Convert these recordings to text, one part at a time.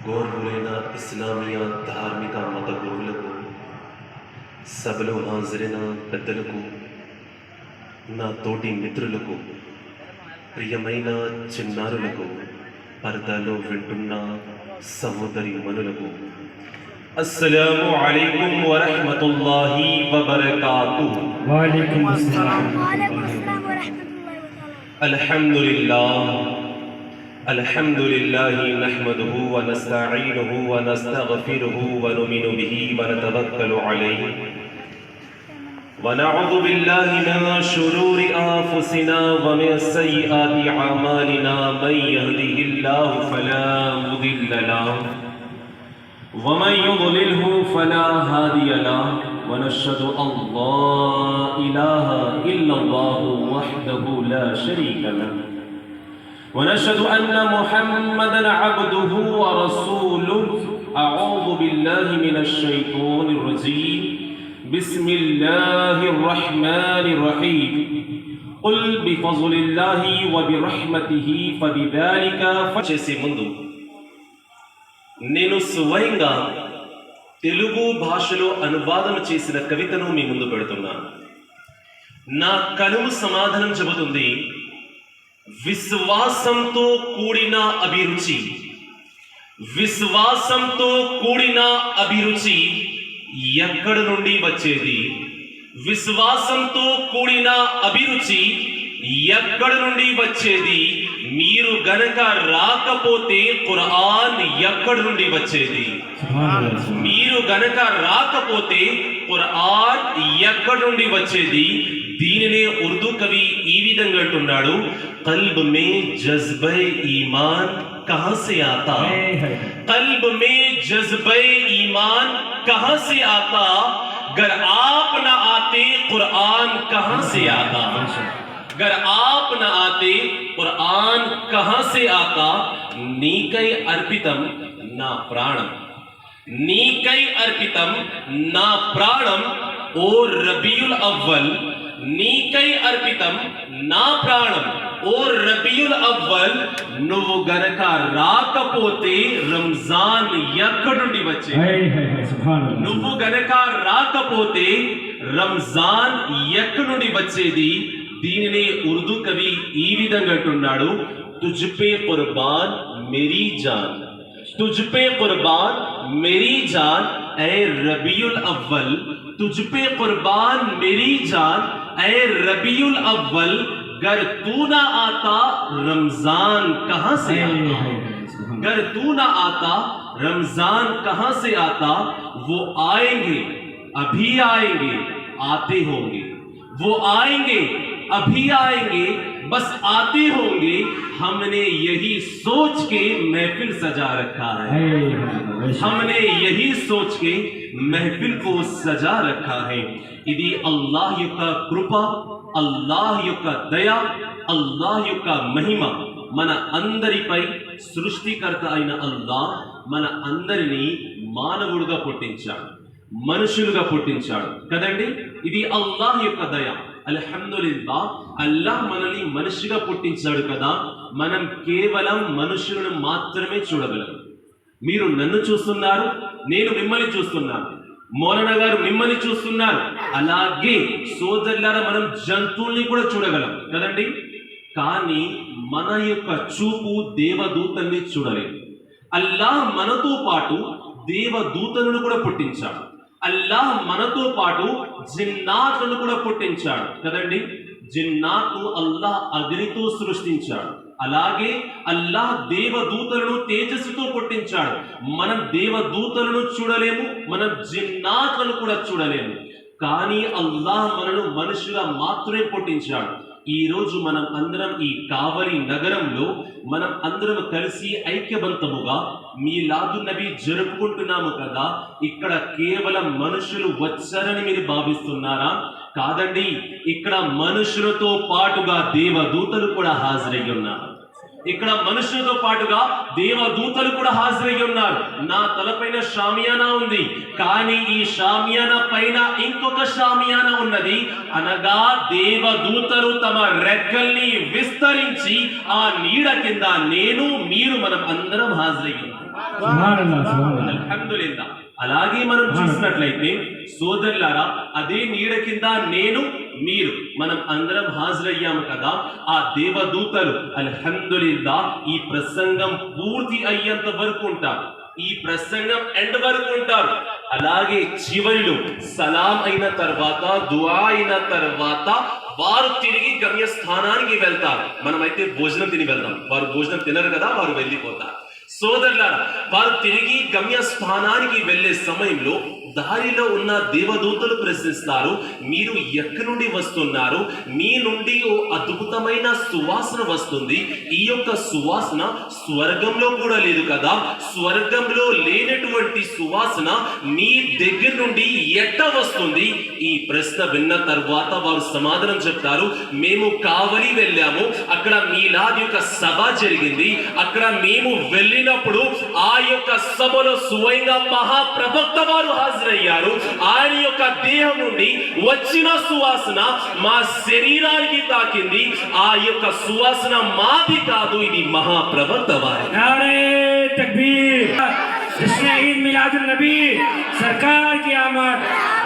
గౌరవులైన ఇస్లామియా ధార్మిక మత గురువులకు, సభలో హాజరైన పెద్దలకు, నా తోటి మిత్రులకు, ప్రియమైన చిన్నారులకు, పరదాలో వింటున్న సహోదరి మనులకు అస్సలాము అలైకుం వరహ్మతుల్లాహి వబరకాతుహు. వాలేకుం అస్సలాం అల్హమ్దులిల్లాహ్ అల్హమ్దులిల్లాహి నహ్మదుహు వ నస్తഈనుహు వ నస్తగ్ఫిరుహు వ నుమిను బిహి వ నతవక్కలు అలైహి వ నఅూదు బిల్లాహి మిన్ శురూరి అన్ఫుసినా వ మిన్ సయ్యిఆతి అమాలినా మన్ యహ్దిహిల్లాహు ఫలా ముదిల్ల లహు ومن يضلله فلا هادي له ونشهد أن لا إله إلا الله وحده لا شريك له ونشهد أن محمدا عبده ورسوله. أعوذ بالله من الشيطان الرجيم. بسم الله الرحمن الرحيم. قل بفضل الله وبرحمته فبذلك فجسي منذ నేను స్వయంగా తెలుగు భాషలో అనువాదం చేసిన కవితను మీ ముందు పెడుతున్నాను. నా కనుము సమాధానం చెబుతుంది, విశ్వాసంతో కూడిన అభిరుచి. విశ్వాసంతో కూడిన అభిరుచి ఎక్కడి నుండి వచ్చేది? విశ్వాసంతో కూడిన అభిరుచి ఎక్కడి నుండి వచ్చేది? మీరు గనక రాకపోతే ఖురాన్ ఎక్కడి నుండి వచ్చేది? మీరు గనక రాకపోతే ఖురాన్ ఎక్కడి నుండి వచ్చేది? దీనినే ఉర్దూ కవి ఈ విధంగా అంటున్నాడు, కల్బ్ మే జజ్బే ఈమాన్ కహాं से आता, कल्ब में जज्बे ईमान कहां से आता, अगर आप न आते कुरान कहां से आता, अगर आप न आते कुरान कहां से आता. नीकै अर्पितम ना प्राणम, नीकै अर्पितम ना प्राणम ओ रबीउल अव्वल. नीकै अर्पितम నా ప్రాణం ఓ రబీయుల్ అవ్వల్. నువ్వు గనక రాకపోతే రంజాన్ ఎక్కడి నుండి వచ్చేది? నువ్వు గనక రాకపోతే రంజాన్ ఎక్కడి నుండి వచ్చేది? దీనిని ఉర్దూ కవి ఈ విధంగా అంటున్నాడు, తుజ్పే Qurbaan Mary John, తుజ్పే Qurbaan Mary John ఏ రబీయుల్ అవ్వల్, తుజ్పే కుర్బాన్ మేరీ జాన్ ए रबीउल अव्वल. गर तू ना आता रमजान कहां से आता, गर तू ना आता रमजान कहां से आता. वो आएंगे अभी आएंगे आते होंगे, वो आएंगे अभी आएंगे बस आते होंगे. हमने यही सोच के महफिल सजा रखा है, हमने यही सोच के महफिल को सजा रखा है. ఇది అల్లాహ్ యొక్క కృప, అల్లాహ్ యొక్క దయ, అల్లాహ్ యొక్క మహిమ. మన అందరిపై సృష్టికర్త అయిన అల్లాహ్ మన అందరినీ మానవుడుగా పుట్టించాడు, మనుషులుగా పుట్టించాడు కదండి. ఇది అల్లాహ్ యొక్క దయ. అల్హమ్దులిల్లాహ్, అల్లాహ్ మనల్ని మనిషిగా పుట్టించాడు కదా. మనం కేవలం మనుషులను మాత్రమే చూడగలం. మీరు నన్ను చూస్తున్నారు, నేను మిమ్మల్ని చూస్తున్నాను, మౌలానా గారు మిమ్మల్ని చూస్తున్నారు. అలాగే సోదరులారా మనం జంతువుల్ని కూడా చూడగలం కదండి. కానీ మన యొక్క చూపు దేవదూతల్ని చూడలేదు. అల్లాహ్ మనతో పాటు దేవదూతలను కూడా పుట్టించాడు. అల్లాహ్ మనతో పాటు జిన్నాతులను కూడా పుట్టించాడు కదండి. జిన్నాతు అల్లాహ్ అగ్నితో సృష్టించాడు. అలాగే అల్లాహ్ దేవదూతలను తేజస్సుతో పుట్టించాడు. మనం దేవదూతలను చూడలేము, మనం జిన్నాతులను కూడా చూడలేము. కానీ అల్లాహ్ మనను మనుషుగా మాత్రమే పుట్టించాడు. ఈ రోజు మనం అందరం ఈ కావలి నగరంలో మనం అందరం కలిసి ఐక్యబంతముగా మీలాదు నబీ జరుపుకుంటున్నాము కదా. ఇక్కడ కేవలం మనుషులు వచ్చారని మీరు భావిస్తున్నారా? కాదండి, ఇక్కడ మనుషులతో పాటుగా దేవదూతలు కూడా హాజరై ఉన్నారు. ఇక్కడ మనుషులతో పాటుగా దేవదూతలు కూడా హాజరై ఉన్నారు. నా తలపైన షామియానా ఉంది, కానీ ఈ షామియానా పైన ఇంకొక షామియానా ఉన్నది. అనగా దేవదూతలు తమ రెక్కల్ని విస్తరించి ఆ నీడ కింద నేను మీరు మనం అందరం హాజరై ఉన్నాం. అల్హమ్దులిల్లా. అలాగే మనం చూసినట్లయితే సోదరులారా, అదే నీడ కింద నేను మీరు మనం అందరం హాజరయ్యాము కదా. ఆ దేవదూతలు అల్హమ్దులిల్లా ఈ ప్రసంగం పూర్తి అయ్యేంత వరకు ఉంటారు, ఈ ప్రసంగం ఎండ్ వరకు ఉంటారు. అలాగే చివరిలో సలాం అయిన తర్వాత, దుఆ అయిన తర్వాత వారు తిరిగి గమ్యస్థానానికి వెళ్తారు. మనమైతే భోజనం తిని వెళ్తాం, వారు భోజనం తినరు కదా, వారు వెళ్ళిపోతారు. సోదరులారా, వారు తిరిగి గమ్యస్థానానికి వెళ్లే సమయంలో దారిలో ఉన్న దేవదూతలు ప్రశ్నిస్తారు, మీరు ఎక్కడి నుండి వస్తున్నారు? మీ నుండి ఓ అద్భుతమైన సువాసన వస్తుంది. ఈ యొక్క సువాసన స్వర్గంలో కూడా లేదు కదా, స్వర్గంలో లేనటువంటి సువాసన మీ దగ్గర నుండి ఎట్ట వస్తుంది? ఈ ప్రశ్న విన్న తర్వాత వారు సమాధానం చెప్తారు, మేము కావలి వెళ్ళాము, అక్కడ మీలాది యొక్క సభ జరిగింది, అక్కడ మేము వెళ్ళినప్పుడు ఆ యొక్క సభలో స్వయంగా మహాప్రవక్త వారు హాజరయ్యారు. ఆయన యొక్క దేహం నుండి వచ్చిన సువాసన మా శరీరానికి తాకింది. ఆ యొక్క సువాసన మాది కాదు, ఇది మహాప్రవక్త వారి. नारे तकबीर, जश्न ईद मिलादुन नबी, सरकार की आमद,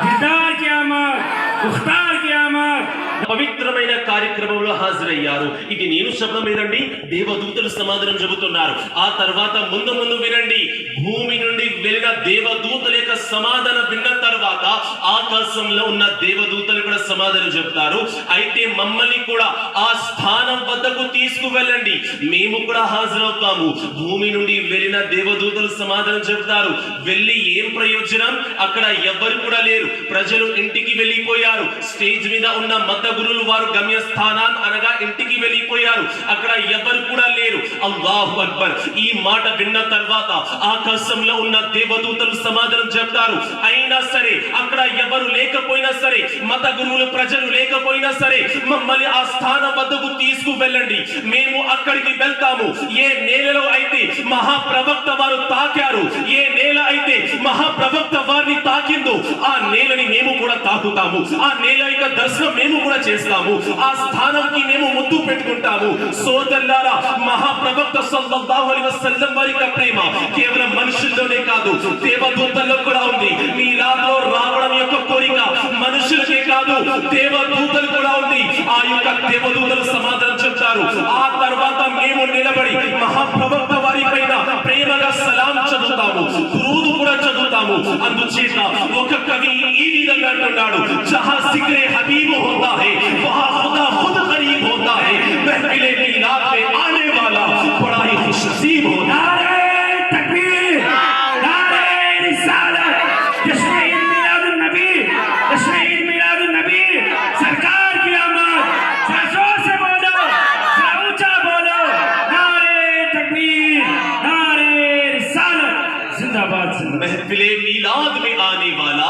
दिलदार की आमद, मुख्तार की आमद. పవిత్రమైన కార్యక్రమంలో హాజరయ్యారు. ఇది నేను శబ్దం వినండి, దేవదూతలు సమాధానం చెబుతున్నారు. ఆ తర్వాత ముందు ముందు వినండి, భూమి నుండి వెళ్ళిన దేవదూతల యొక్క సమాధానం విన్న తర్వాత ఆకాశంలో ఉన్న దేవదూతలు కూడా సమాధానం చెప్తారు. అయితే మమ్మల్ని కూడా ఆ స్థానం వద్దకు తీసుకువెళ్ళండి, మేము కూడా హాజరవుతాము. భూమి నుండి వెళ్ళిన దేవదూతలు సమాధానం చెప్తారు, వెళ్ళి ఏం ప్రయోజనం? అక్కడ ఎవ్వరు కూడా లేరు, ప్రజలు ఇంటికి వెళ్ళిపోయారు. స్టేజ్ మీద ఉన్న మత గురువులు వారు గమ్యస్థానాన్ని అనగా ఇంటికి వెళ్ళిపోయారు, అక్కడ ఎవరు కూడా లేరు. అల్లాహు అక్బర్. ఈ మాట విన్న తర్వాత ఆకాశంలో ఉన్న దేవదూతలు సమాధానం చెప్తారు, అయినా సరే అక్కడ ఎవరు లేకపోయినా సరే, మత గురువులు ప్రజలు లేకపోయినా సరే, మమ్మల్ని ఆ స్థానం వద్దకు తీసుకువెళ్ళండి, మేము అక్కడికి వెళ్తాము. ఏ నేలలో అయితే మహాప్రవక్త వారు తాకారు, ఏ నేల అయితే మహాప్రవక్త వారిని తాకిందో ఆ నేలని మేము కూడా తాకుతాము, ఆ నేల యొక్క దర్శనం మేము కూడా చేస్తాము, ఆ స్థానానికి మేము ముద్దు పెట్టుకుంటాము. సోదరులారా, మహాప్రవక్త సల్లల్లాహు అలైహి వసల్లం వారి యొక్క ప్రేమ కేవలం మనుషుల్లోనే కాదు, దేవదూతల్లో కూడా ఉంది. మీలాలో రావడం యొక్క కోరిక మనుషులకే కాదు, దేవదూతలు కూడా ఉంది. ఆ యొక్క దేవదూతలు సమాధానం చెప్తారు. ఆ తర్వాత మేము నిలబడి మహాప్రవక్త వారి పైన ప్రేమగా సలాం చదువుతాము, దురూద్ కూడా చదువుతాము. అందుచేత ఒక కవి ఈ విధంగా అంటున్నాడు, జహా జిక్రే హబీబ్ होता है वहां खुदा खुद करीब होता है, महफिले मीलाद पे आने वाला बड़ा ही खुशनसीब होता है. नारे तकबीर, नारे रिसालत, जश्न ईद मिलादुन नबी, जश्न ईद मिलादुन नबी, सरकार की आमद. जोर से बोलो, ऊंचा बोलो, नारे तकबीर, नारे रिसालत, जिंदाबाद. महफिले मीलाद में आने वाला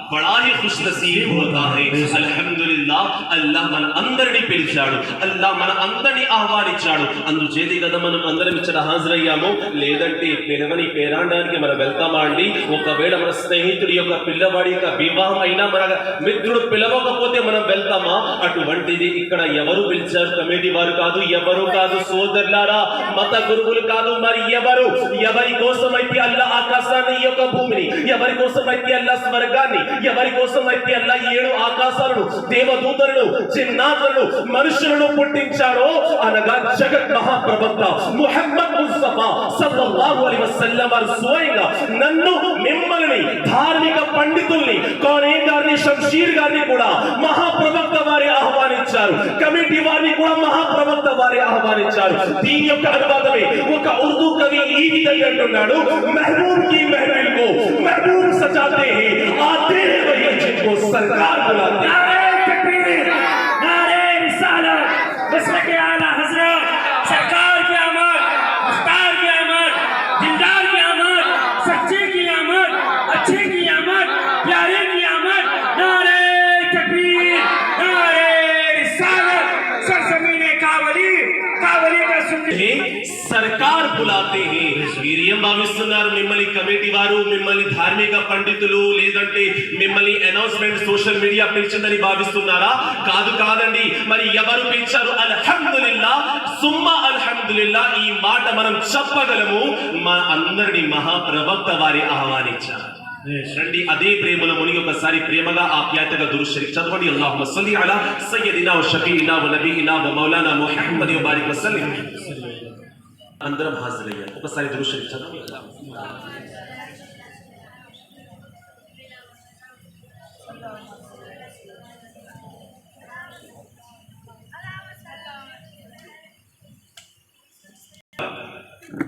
बड़ा ही खुश नसीब होता है. అల్హమ్దులిల్లాహ్, అల్లాహ్ మన అందరిని పిలిచాడు, అల్లాహ్ మన అందరిని ఆహ్వానించాడు. అందుచేతి కదా మనం అందరం ఇక్కడ హాజరయ్యాము. లేదంటే పిలవని పేరాండానికి మనం వెళ్తామా అండి? ఒకవేళ మన స్నేహితుడి యొక్క పిల్లవాడి యొక్క వివాహం అయినా మన మిత్రుడు పిలవకపోతే మనం వెళ్తామా? అటువంటిది ఇక్కడ ఎవరు పిలిచారు? కమిటీ వారు కాదు, ఎవరు కాదు. సోదరులారా, మత గురువులు కాదు, మరి ఎవరు? ఎవరి కోసం అయితే అల్లాహ్ ఆకాశాన్ని, ఈ యొక్క భూమిని, ఎవరి కోసం అయితే అల్లాహ్ స్వర్గాన్ని, ఎవరి కోసం అయితే అల్లాహ్ 7 ఆకాశాలను, దేవదూతలను, జిన్నాతులను, మనుషులను పుట్టించాడో అనగా జగత్ మహాప్రవక్త ముహమ్మద్ ముస్తఫా సల్లల్లాహు అలైహి వసల్లం వారు స్వయంగా నన్ను, మిమ్మల్ని, ధార్మిక పండితుల్ని, కోనేన్ గారిని, షంషీర్ గారిని కూడా మహాప్రవక్త వారి ఆహ్వానించారు. కమిటీ వారిని కూడా మహాప్రవక్త వారి ఆహ్వానించారు. దీని యొక్క అనువాదమే ఒక ఉర్దూ కవి ఈ విధంగా అంటున్నాడు, మెహబూబ్ కి మెహబూబ్ కో మెహబూబ్ సజాతే హై, ఆతే హై వహీ జిनको सरकार बुलाती है. नारे तकबीर, नारे रिसालत, मसलक आला हजरत, सरकार की आमद, मुख्तार की आमद, दिलदार की आमद, सच्चे की आमद, अच्छे की आमद, प्यारे की आमद. नारे तकबीर, नारे रिसालत, सरजमीन कावली, कावली का सुन लाते हैं వీరేం భావిస్తున్నారు మిమ్మల్ని కమిటీ వారు మిమ్మల్ని ధార్మిక పండితులు లేదంటే మిమ్మల్ని అనౌన్స్మెంట్ సోషల్ మీడియా పిలిచిందని భావిస్తున్నారా కాదండి మరి ఎవరు పిలిచారు అల్హమ్దులిల్లా సుమ్మా అల్హమ్దులిల్లా ఈ మాట మనం చెప్పగలము మన అందరిని మహాప్రవక్త వారి ఆహ్వానించారు రండి అదే ప్రేమలో మునిగి ఒకసారి ప్రేమగా ఆప్యాయతగా దురూద్ షరీఫ్ చదవండి అల్లాహుమ్మ సల్లి అలా సయ్యదినా వ షఫీనా వ నబీనా వ మౌలానా ముహమ్మద్ వ బారిక్ వసల్లిం అందరం హాజరయ్యాం ఒకసారి దురూద్ షరీఫ్ చదవండి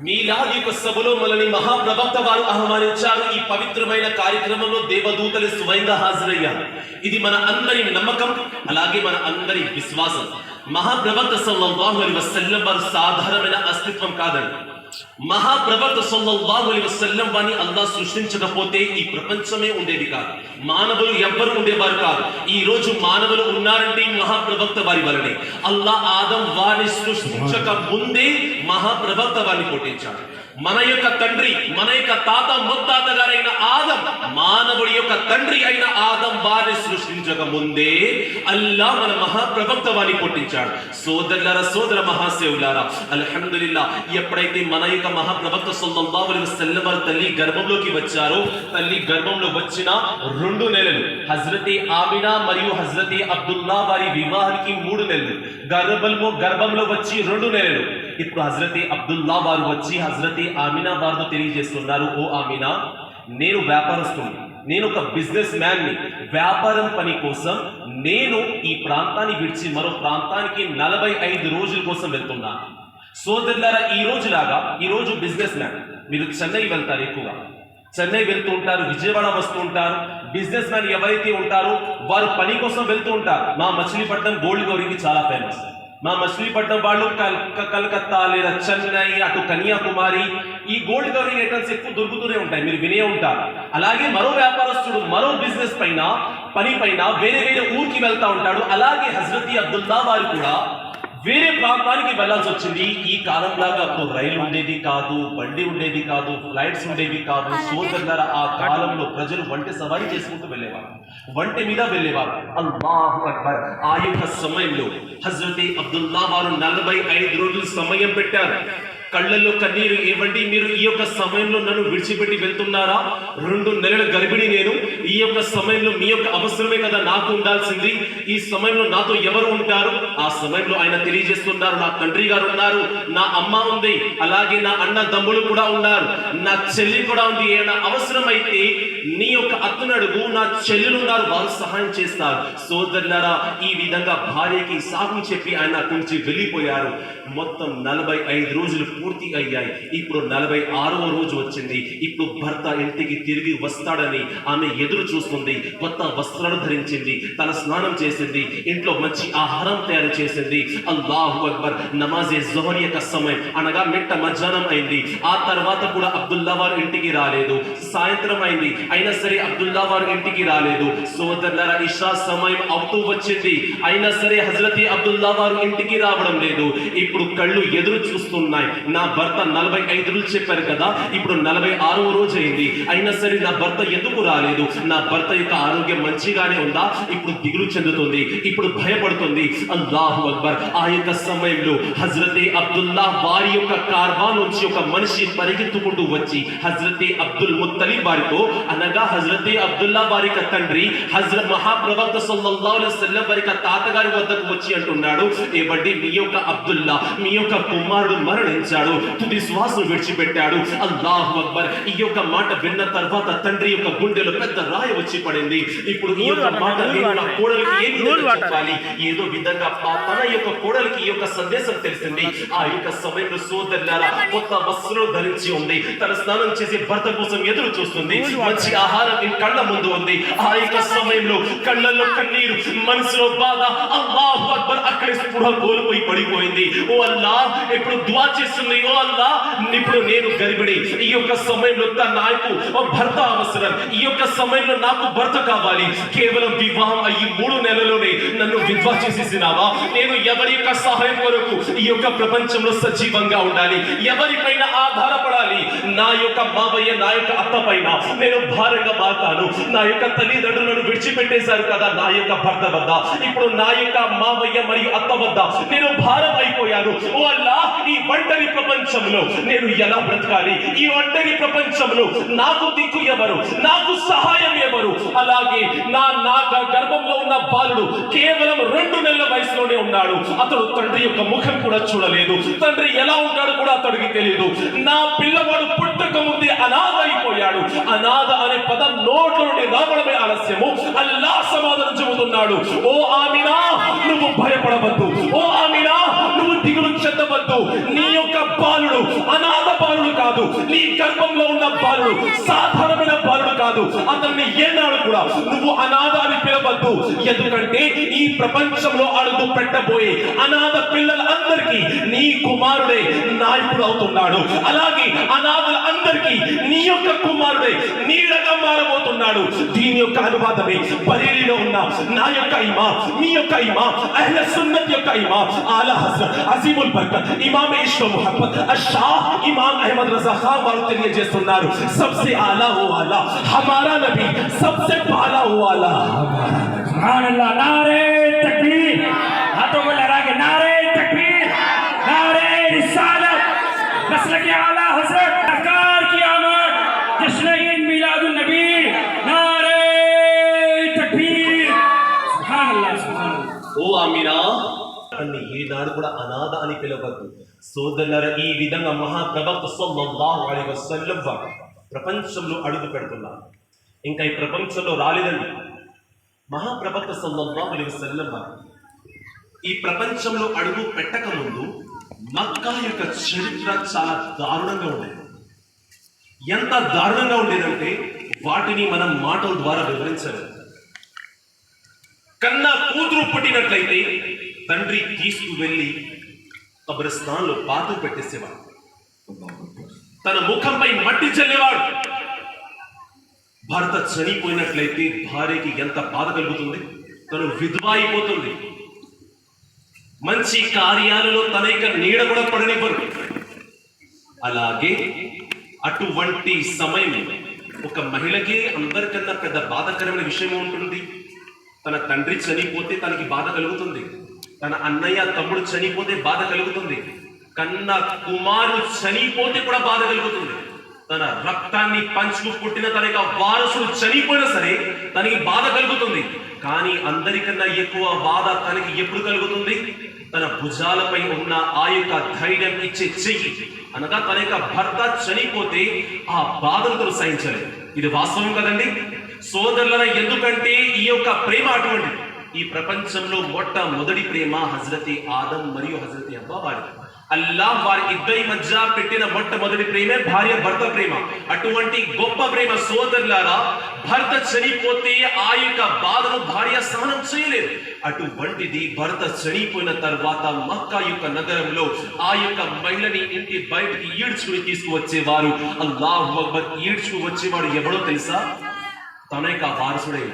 మీలాద్ యొక్క సభలో మనల్ని మహాప్రవక్త వారు ఆహ్వానించారు ఈ పవిత్రమైన కార్యక్రమంలో దేవదూతలు స్వయంగా హాజరయ్యారు ఇది మన అందరి నమ్మకం అలాగే మన అందరి విశ్వాసం మహాప్రవక్త సల్లల్లాహు అలైహి వసల్లం వారు సాధారణమైన అస్తిత్వం కాదండి మహాప్రవక్త సల్లల్లాహు అలైహి వసల్లం వారిని అల్లాహ్ సృష్టించకపోతే ఈ ప్రపంచమే ఉండేది కాదు మానవులు ఎవ్వరు ఉండేవారు కాదు ఈ రోజు మానవులు ఉన్నారంటే మహాప్రవక్త వారి వలనే అల్లాహ్ ఆదం వారిని సృష్టించక ముందే మహాప్రవక్త వారిని పుట్టించాడు మన యొక్క తండ్రి మన యొక్క తాత ముత్తాత గారైన ఆదం మానవుడి యొక్క తండ్రి అయిన ఆదం వారిని సృష్టించక ముందే అల్లాహ్ మన మహాప్రవక్త వారిని పుట్టించాడు సోదరులారా సోదర మహాసేవులారా అల్హమ్దులిల్లా ఎప్పుడైతే మన యొక్క మహాప్రవక్త సల్లల్లాహు అలైహి వసల్లం వారు తల్లి గర్భంలోకి వచ్చారో తల్లి గర్భంలో వచ్చిన 2 నెలలు హజ్రతే ఆమినా మరియు హజ్రతే అబ్దుల్లా వారి వివాహానికి 3 నెలలు గర్భంలో వచ్చి 2 నెలలు ఇప్పుడు హజ్రతే అబ్దుల్లా వారు వచ్చి హజ్రతే ఆమినా వారితో తెలియజేస్తున్నారు ఓ ఆమినా నేను వ్యాపారస్తుని నేను ఒక బిజినెస్ మ్యాన్ ని వ్యాపారం పని కోసం నేను ఈ ప్రాంతాన్ని విడిచి మరో ప్రాంతానికి 45 రోజుల కోసం వెళ్తున్నాను సోదరులారా ఈ రోజు బిజినెస్ మ్యాన్ మీరు చెన్నై వెళ్తారు ఎక్కువగా చెన్నై వెళ్తూ ఉంటారు విజయవాడ వస్తూ ఉంటారు బిజినెస్ మ్యాన్ ఎవరైతే ఉంటారో వారు పని కోసం వెళ్తూ ఉంటారు మా మచిలీపట్నం గోల్డ్ గౌరీకి చాలా ఫేమస్ మా మచిలీపట్నం వాళ్ళు కలకత్తా లేదా చెన్నై అటు కన్యాకుమారి ఈ గోల్డ్ కవరింగ్ ఐటమ్స్ ఎక్కువ దొరుకుతూనే ఉంటాయి మీరు వినే ఉంటారు అలాగే మరో వ్యాపారస్తుడు మరో బిజినెస్ పైన పని పైన వేరే ఊరికి వెళ్తా ఉంటాడు అలాగే హజ్రతి అబ్దుల్లా వారు కూడా వేరే ప్రాంతానికి వెళ్లాల్సి వచ్చింది ఈ కాలంలాగా అప్పుడు రైలు ఉండేది కాదు బండి ఉండేది కాదు ఫ్లైట్స్ ఉండేవి కాదు సోదరులారా ఆ కాలంలో ప్రజలు వంట సవారీ చేసుకుంటూ వెళ్ళేవారు వంట మీద వెళ్ళేవారు అల్లాహు అక్బర్ ఆ యొక్క సమయంలో హజ్రతే అబ్దుల్లా వారు 45 రోజులు సమయం పెట్టారు కళ్ళల్లో కన్నీరు ఏవండి మీరు ఈ యొక్క సమయంలో నన్ను విడిచిపెట్టి వెళ్తున్నారా 2 నెలల గర్భిణి నేను ఈ యొక్క సమయంలో మీ యొక్క అవసరమే కదా నాకు ఉండాల్సింది ఈ సమయంలో నాతో ఎవరు ఉంటారు ఆ సమయంలో ఆయన తెలియజేస్తున్నారు నా తండ్రి గారు ఉన్నారు నా అమ్మ ఉంది అలాగే నా అన్న తమ్ముడు కూడా ఉన్నారు నా చెల్లి కూడా ఉంది ఏమైనా అవసరమైతే నీ యొక్క అత్తను అడుగు నా చెల్లెలు ఉన్నారు వారు సహాయం చేస్తారు సోదరులారా ఈ విధంగా భార్యకి సాగు చెప్పి ఆయన అక్కడి నుంచి వెళ్ళిపోయారు మొత్తం 45 రోజులు పూర్తి అయ్యాయి ఇప్పుడు 46వ రోజు వచ్చింది ఇప్పుడు భర్త ఇంటికి తిరిగి వస్తాడని ఆమె ఎదురు చూస్తుంది కొత్త వస్త్రాలు ధరించింది తల స్నానం చేసింది ఇంట్లో మంచి ఆహారం తయారు చేసింది అల్లాహు అక్బర్ నమాజే జోహర్ యొక్క సమయం అనగా మిట్ట మధ్యాహ్నం అయింది ఆ తర్వాత కూడా అబ్దుల్లా వారు ఇంటికి రాలేదు సాయంత్రం అయింది అయినా సరే అబ్దుల్లా వారు ఇంటికి రాలేదు సోదరులారా ఇషా సమయం అవుతూ వచ్చింది అయినా సరే హజ్రతి అబ్దుల్లా వారు ఇంటికి రావడం లేదు ఇప్పుడు కళ్ళు ఎదురు చూస్తున్నాయి నా భర్త 45 రోజులు చెప్పారు కదా ఇప్పుడు 46వ రోజు అయింది అయినా సరే నా భర్త ఎందుకు రాలేదు నా భర్త యొక్క ఆరోగ్యం మంచిగానే ఉందా ఇప్పుడు దిగులు చెందుతుంది ఇప్పుడు భయపడుతుంది అల్లాహు అక్బర్ ఆ యొక్క సమయంలో హజ్రతే అబ్దుల్లా వారి యొక్క కార్వా నుంచి ఒక మనిషి పరిగెత్తుకుంటూ వచ్చి హజ్రతే అబ్దుల్ ముత్తలిబ్ వారితో అనగా హజ్రతే అబ్దుల్లా వారి యొక్క తండ్రి హజ్రత్ మహాప్రవక్త సల్లల్లాహు అలైహి వసల్లం వారి యొక్క తాతగారి వద్దకు వచ్చి అంటున్నాడు ఏవండి మీ యొక్క అబ్దుల్లా మీ యొక్క కుమారుడు మరణించాడు తుది శ్వాసను విడిచిపెట్టాడు అల్లాహు అక్బర్ ఈ యొక్క మాట విన్న తర్వాత తండ్రి యొక్క గుండెలో పెద్ద రాయి వచ్చి పడింది ఇప్పుడు ఈ యొక్క మాట నేను నా కోడలికి ఏ విధంగా చెప్పాలి ఏదో విధంగా తన యొక్క కోడలికి ఈ యొక్క సందేశం తెలిసింది ఆ యొక్క సమయంలో సోదరులారా కొత్త వస్త్రం ధరించి ఉంది తన స్నానం చేసి భర్త కోసం ఎదురు చూస్తుంది మంచి ఆహారం కళ్ళ ముందు ఉంది ఆ యొక్క సమయంలో కళ్ళల్లో కన్నీరు మనసులో బాధ అల్లాహు అక్బర్ అక్కడే స్పృహ కోల్పోయి పడిపోయింది ఓ అల్లాహ్ ఇప్పుడు దుఆ చేస్తున్న ప్రార్థిస్తుంది, ఓ అల్లా ఇప్పుడు నేను గర్భిణి, ఈ యొక్క సమయంలో నాకు భర్త అవసరం, ఈ యొక్క సమయంలో నాకు భర్త కావాలి. కేవలం వివాహం అయ్యి 3 నెలల్లోనే నన్ను విధవ చేసేసినావా? నేను ఎవరి యొక్క సహాయం కొరకు ఈ యొక్క ప్రపంచంలో సజీవంగా ఉండాలి? ఎవరిపైన ఆధారపడాలి? నా యొక్క మావయ్య, నా యొక్క అత్త పైన నేను భారంగా మారుతాను. నా యొక్క తల్లిదండ్రులను విడిచిపెట్టేశారు కదా నా యొక్క భర్త వద్ద, ఇప్పుడు నా యొక్క మావయ్య మరియు అత్త వద్ద నేను భారం అయిపోయాను. ఓ అల్లా, ఈ ఒంటరి ప్రపంచంలో నేను ఎలా బ్రతకాలి? ఈ ఒంటరి ప్రపంచంలో నాకు దిక్కు ఎవరు? నాకు సహాయం ఎవరు? అలాగే నా గర్భంలో ఉన్న బాలుడు కేవలం 2 నెలల వయసులోనే ఉన్నాడు. అతడు తండ్రి యొక్క ముఖం కూడా చూడలేదు. తండ్రి ఎలా ఉంటాడు కూడా అతడికి తెలియదు. నా పిల్లవాడు పుట్టక ముందే అనాథ అయిపోయాడు. అనాథ అనే పదం నోట్లో నుండి రావడమే ఆలస్యము. అల్లా సమాధానం చెబుతున్నాడు, ఓ ఆమినా నువ్వు భయపడవద్దు, ఓ ఆమినా నువ్వు దిగులు చెందవద్దు. నీ యొక్క బాలుడు అనాథ బాలుడు కాదు, నీ గర్భంలో ఉన్న బాలుడు సాధారణమైన బాలుడు కాదు. అతన్ని ఏనాడు కూడా నువ్వు అనాథ అని పిలవద్దు. ఎందుకంటే ఈ ప్రపంచంలో అడుగు పెట్టబోయే అనాథ పిల్లలందరికీ నీ కుమారుడే నాయకుడు అవుతున్నాడు. అలాగే అనాథల అందరికీ నీ యొక్క కుమారుడే నీడగా మారబోతున్నాడు. దీని యొక్క అనువాదమే బరేలీలో ఉన్న నా యొక్క ఇమాం, మీ యొక్క ఇమాం, అహ్లె సున్నత్ యొక్క ఇమాం ఆలా హజరత్ అజీముల్ బర్కత్ ఇమాం ఇష్క్ ముహమ్మద్ అషాహ్ ఇమాం అహ్మద్ రజా ఖాన్ వారు తెలియజేస్తున్నారు, సబ్సే ఆలా హు ఆలా హమారా నబీ, సబ్సే పాలా హు ఆలా హమారా నబీ. सुभान अल्लाह, नारे तकबीर, हाथों को लहरा के नारे तकबीर, नारे रिसालत, मसलक आला हज़रत सरकार की आमद, जश्न ईद मिलादुन नबी, नारे तकबीर, सुभान अल्लाह, सुभान अल्लाह. ఓ ఆమినా, అన్ని ఏనాడు కూడా అనాథ అని పిలవద్దు. సోదరులారా, ఈ విధంగా మహాప్రవక్త సల్లల్లాహు అలైహి వసల్లం వారు ప్రపంచంలో అడుగు పెడుతున్నారు. ఇంకా ఈ ప్రపంచంలో రాలేదండి. మహాప్రవక్త సల్లల్లాహు అలైహి వసల్లం వారు ఈ ప్రపంచంలో అడుగు పెట్టక ముందు మక్కా యొక్క చరిత్ర చాలా దారుణంగా ఉండేది. ఎంత దారుణంగా ఉండేదంటే వాటిని మనం మాటల ద్వారా వివరించలేదు. కన్నా కూతురు పుట్టినట్లయితే తండ్రి తీసుకువెళ్ళి కబ్రస్థాన్లో పాతు పెట్టేసేవాడు. తన ముఖంపై మట్టి చల్లేవాడు. భర్త చనిపోయినట్లయితే భార్యకి ఎంత బాధ కలుగుతుంది? తను విధవ అయిపోతుంది. మంచి కార్యాలలో తన యొక్క నీడ కూడా పడనివ్వరు. అలాగే అటువంటి సమయం ఒక మహిళకి అందరికన్నా పెద్ద బాధాకరమైన విషయం ఉంటుంది. తన తండ్రి చనిపోతే తనకి బాధ కలుగుతుంది. తన అన్నయ్య తమ్ముడు చనిపోతే బాధ కలుగుతుంది. కన్న కుమారుడు చనిపోతే కూడా బాధ కలుగుతుంది. తన రక్తాన్ని పంచుకు పుట్టిన తన యొక్క వారసుడు చనిపోయినా సరే తనకి బాధ కలుగుతుంది. కానీ అందరికన్నా ఎక్కువ బాధ తనకి ఎప్పుడు కలుగుతుంది? తన భుజాలపై ఉన్న ఆ యొక్క ధైర్యం ఇచ్చే చెయ్యి అనగా తన యొక్క భర్త చనిపోతే ఆ బాధను తను సహించలేదు. ఇది వాస్తవం కదండి సోదరులరా. ఎందుకంటే ఈ యొక్క ప్రేమ అటువంటి ఈ ప్రపంచంలో మొట్టమొదటి ప్రేమ హజరతి ఆదం మరియు హజరతి హవ్వ వారిది. అల్లాహ్ వారి ఇద్దరి మధ్య పెట్టిన మొట్టమొదటి ప్రేమే భార్య భర్త ప్రేమ. అటువంటి గొప్ప ప్రేమ సోదరులారా, భర్త చనిపోతే ఆ యొక్క బాధను భార్య సహనం చేయలేదు. అటువంటిది భర్త చనిపోయిన తర్వాత మక్కా యొక్క నగరంలో ఆ యొక్క మహిళని ఇంటి బయటికి ఈడ్చుకుని తీసుకువచ్చేవారు. అల్లాహు అక్బర్. ఈడ్చుకు వచ్చేవాడు ఎవడో తెలుసా? తన యొక్క వారసుడే,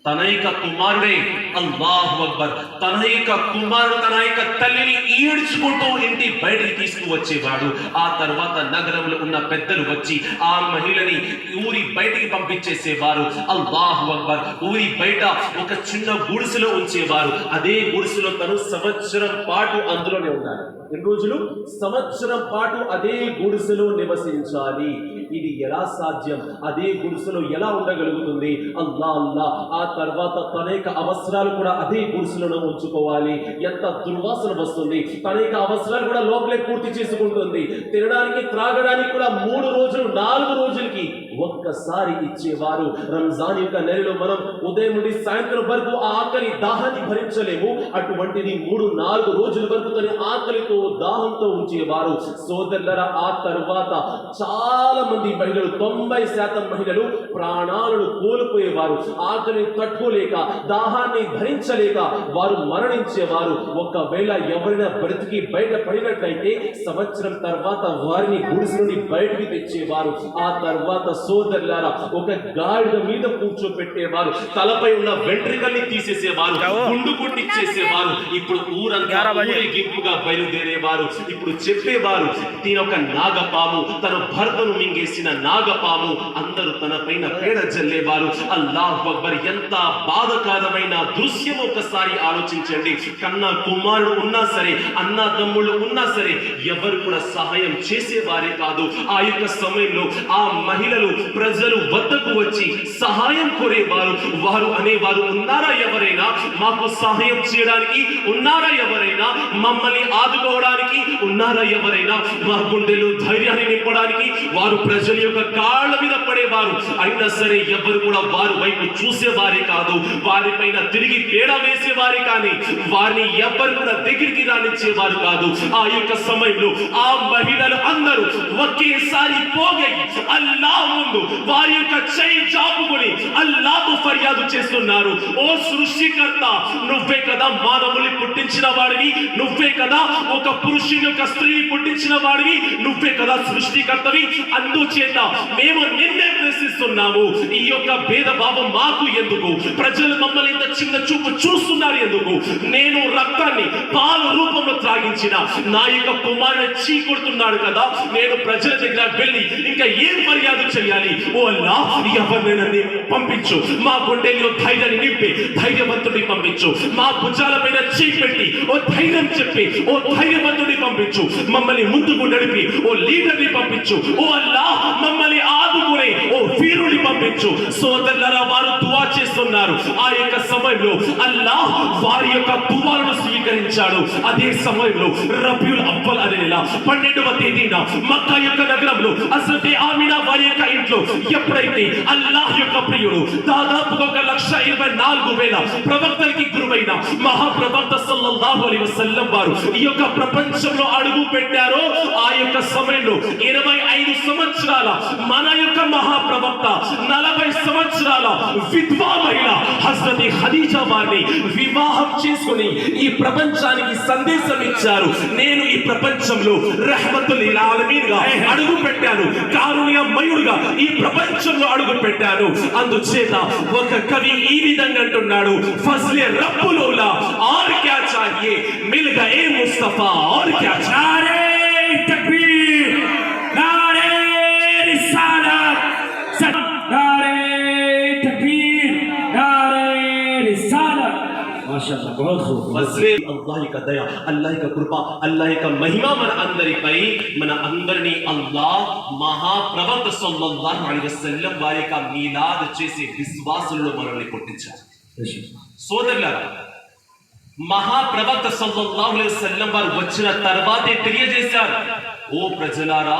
తన యొక్క కుమారుడే. అల్లాహు అక్బర్. తన యొక్క కుమారుడు తన యొక్క తల్లిని ఈడ్చుకుంటూ ఇంటి బయటికి తీసుకువచ్చేవాడు. ఆ తర్వాత నగరంలో ఉన్న పెద్దలు వచ్చి ఆ మహిళని ఊరి బయటికి పంపించేసేవారు. అల్లాహు అక్బర్. ఊరి బయట ఒక చిన్న గుడిసెలో ఉంచేవారు. అదే గుడిసెలో తను సంవత్సరం పాటు అందులోనే ఉండాలి. ఎన్ని రోజులు? సంవత్సరం పాటు అదే గుడిసెలో నివసించాలి. ఇది ఎలా సాధ్యం? అదే గుడిసెలో ఎలా ఉండగలుగుతుంది? అల్లా అల్లా. ఆ తర్వాత తన యొక్క అవసరాలు కూడా అదే గుడిసెలో ఉంచుకోవాలి. ఎంత దుర్వాసన వస్తుంది! తన యొక్క అవసరాలు కూడా లోపలే పూర్తి చేసుకుంటుంది. తినడానికి త్రాగడానికి కూడా 3 రోజులు 4 రోజులకి ఒక్కసారి ఇచ్చేవారు. రంజాన్ యొక్క నెలలో మనం ఉదయం నుండి సాయంత్రం వరకు ఆ ఆకలి దాహాన్ని భరించలేము. అటువంటిది 3-4 రోజుల వరకు తన ఆకలితో దాహంతో ఉంచేవారు. సోదరులారా, ఆ తర్వాత చాలా మంది మహిళలు 90% మహిళలు ప్రాణాలను కోల్పోయేవారు. ఆకలిని తట్టుకోలేక, దాహాన్ని భరించలేక వారు మరణించేవారు. ఒకవేళ ఎవరైనా బ్రతికి బయట పడినట్లయితే సంవత్సరం తర్వాత వారిని గుడిసె నుండి బయటికి తెచ్చేవారు. ఆ తర్వాత సోదరులారా, ఒక గాడిద మీద కూర్చోపెట్టేవారు. తలపై ఉన్న వెంట్రుకల్ని తీసేసేవారు, గుండు కొట్టిచ్చేసేవారు. ఇప్పుడు ఊరంతా ఊరేగింపుగా బయలుదేరేవారు. ఇప్పుడు చెప్పేవారు, దీనొక నాగపాము, తన భర్తను మింగేసిన నాగపాము. అందరూ తన పైన పేడ జల్లేవారు. అల్లాహు అక్బర్! ఎంత బాధకరమైన దృశ్యం ఒకసారి ఆలోచించండి. కన్నా కుమారుడు ఉన్నా సరే, అన్న తమ్ముళ్ళు ఉన్నా సరే, ఎవరు కూడా సహాయం చేసేవారే కాదు. ఆ యొక్క సమయంలో ఆ మహిళలు ప్రజలు వద్దకు వచ్చి సహాయం కోరేవారు. వారు అనేవారు, ఉన్నారా ఎవరైనా మాకు సహాయం చేయడానికి? ఉన్నారా ఎవరైనా మమ్మల్ని ఆదుకోవడానికి? ఉన్నారా ఎవరైనా మా గుండెలు ధైర్యాన్ని నింపడానికి? వారు ప్రజల యొక్క కాళ్ళ మీద పడేవారు. అయినా సరే ఎవరు కూడా వారి వైపు చూసేవారే కాదు. వారిపైన తిరిగి తేడా వేసేవారు కానీ వారిని ఎవరు కూడా దగ్గరికి రానిచ్చేవారు కాదు. ఆ యొక్క సమయంలో ఆ మహిళలు అందరూ ఒకేసారి పోగై అల్లాహ్ ముందు వారి యొక్క చేయి చాపుకొని అల్లాహ్కు ఫర్యాదు చేస్తున్నారు. ఓ సృష్టికర్త, నువ్వే కదా మానవుల్ని పుట్టించిన వాడివి, నువ్వే కదా ఒక పురుషుని యొక్క స్త్రీని పుట్టించిన వాడివి, నువ్వే కదా సృష్టికర్తవి. అందుచేత మేము నిన్నే ప్రశ్నిస్తున్నాము, ఈ యొక్క భేదభావం మాకు ఎందుకు? ప్రజలు మమ్మల్ని ఇంత చిన్న చూపు చూస్తున్నారు ఎందుకు? నేను రక్తాన్ని పాలు రూపంలో త్రాగించిన నా యొక్క కుమారుని చీకొడుతున్నాడు కదా, నేను ప్రజల దగ్గర వెళ్ళి ఇంకా ఏం మర్యాద చేయాలి? ఓ అల్లాహ్, ఎవరినైనా పంపించు. మా గుండెల్లో ధైర్యాన్ని నింపి ధైర్యవంతుడిని పంపించు. మా భుజాల పైన చేయి పెట్టి ఓ ధైర్యం చెప్పి ఓ ధైర్యవంతుడిని పంపించు. మమ్మల్ని ముందుకు నడిపి ఓ లీడర్ని పంపించు. ఓ అల్లాహ్, మమ్మల్ని ఆదుకునే ఓ వీరుని పంపించు. సోదరులారా, వారు దువా చేస్తున్నారు. ఆ యొక్క సమయంలో అల్లాహ్ వారి యొక్క దువాలను స్వీకరించాడు. అదే సమయంలో రబీయుల్ అవ్వల్ అనే నెల 12వ తేదీన మక్కా యొక్క నగరంలో హజరత్ ఆమినా వారి యొక్క ఇంట్లో ఎప్పుడైతే అల్లాహ్ యొక్క ప్రియుడు దాదాపుగా 1,24,000 ప్రవక్తలకి గురువైన మహాప్రవక్త సల్లల్లాహు అలైహి వసల్లం వారు ఈ యొక్క ప్రపంచంలో అడుగు పెట్టారో, ఆ యొక్క సమయంలో 25 సంవత్సరాల మన యొక్క మహాప్రవక్త 40 సంవత్సరాల విధవా మహిళ హజరత్ ఖదీజా వారిని వివాహం చేసుకుని ఈ ప్రపంచానికి సందేశం ఇచ్చారు. నేను ఈ ప్రపంచంలో రహ్మతుల్ లిల్ ఆలమీన్ గా అడుగు పెట్టాను, కారుణ్యమయుడుగా ఈ ప్రపంచంలో అడుగు పెట్టాను. అందుచేత ఒక కవి ఈ విధంగా అంటున్నాడు, ఫజ్లే రబ్బులోలా और क्या चाहिए मिल गए मुस्तफा और क्या चाहिए. नारे तकबीर, नारे रिसालत, नारे तकबीर, नारे रिसालत. माशाअल्लाह, बहुत खूब. ఫజ్లే అల్లాహ్ యొక్క దయ, అల్లాహ్ యొక్క కృప, అల్లాహ్ యొక్క మహిమ మన అందరిపై, మన అందరినీ అల్లాహ్ మహాప్రవక్త సల్లల్లాహు అలైహి వసల్లం వారి యొక్క మీలాద్ చేసే విశ్వాసులలో మనల్ని పుట్టించారు. సోదరులారా, మహాప్రవక్త సల్లల్లాహు అలైహి వసల్లం వారు వచ్చిన తర్వాతే తెలియజేశారు, ఓ ప్రజలారా,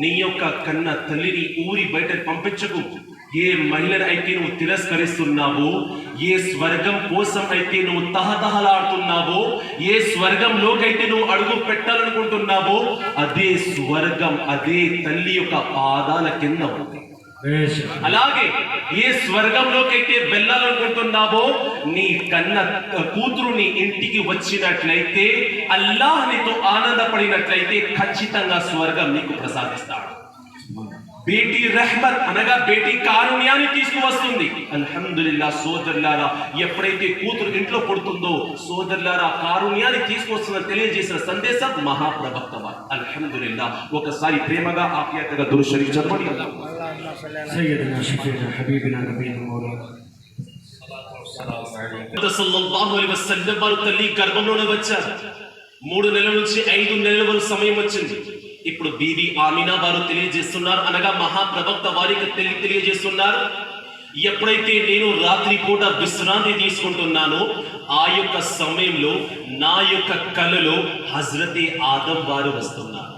నీ యొక్క కన్న తల్లిని ఊరి బయట పంపించకు. ఏ మహిళను అయితే నువ్వు తిరస్కరిస్తున్నావో, ఏ స్వర్గం కోసం అయితే నువ్వు తహతహలాడుతున్నావో, ఏ స్వర్గంలోకైతే నువ్వు అడుగు పెట్టాలనుకుంటున్నావో, అదే స్వర్గం అదే తల్లి యొక్క పాదాల కింద ఉంది. అలాగే ఏ స్వర్గంలోకైతే వెళ్ళాలనుకుంటున్నావో, నీ కన్న కూతురు నీ ఇంటికి వచ్చినట్లయితే, అల్లాహ్ నీతో ఆనందపడినట్లయితే ఖచ్చితంగా స్వర్గం నీకు ప్రసాదిస్తాడు. బేటీ రహ్మత్ అనగా బేటీ కారుణ్యాన్ని తీసుకువస్తుంది. అల్హమ్దులిల్లాహ్. సోదరులారా, ఎప్పుడైతే కూతురు ఇంట్లో పుడుతుందో, సోదరులారా, కారుణ్యాన్ని తీసుకొస్తుందని తెలియజేసిన సందేశం మహాప్రవక్త వారు. అల్హమ్దులిల్లాహ్. ఒకసారి ప్రేమగా ఆప్యాయతగా దురూద్ షరీఫ్ చదవండి. సయ్యదనా షఫీనా హబీబినా నబీనా మౌలానా సల్లల్లాహు అలైహి వసల్లం వారు తల్లి గర్భంలోనే వచ్చారు. 3 నెలల నుంచి 5 నెలల వరకు సమయం వచ్చింది. ఇప్పుడు బీబీ ఆమినా వారు తెలియజేస్తున్నారు, అనగా మహాప్రవక్త వారికి తెలియజేస్తున్నారు, ఎప్పుడైతే నేను రాత్రి పూట విశ్రాంతి తీసుకుంటున్నానో, ఆ యొక్క సమయంలో నా యొక్క కలలో హజరతే ఆదం వారు వస్తున్నారు.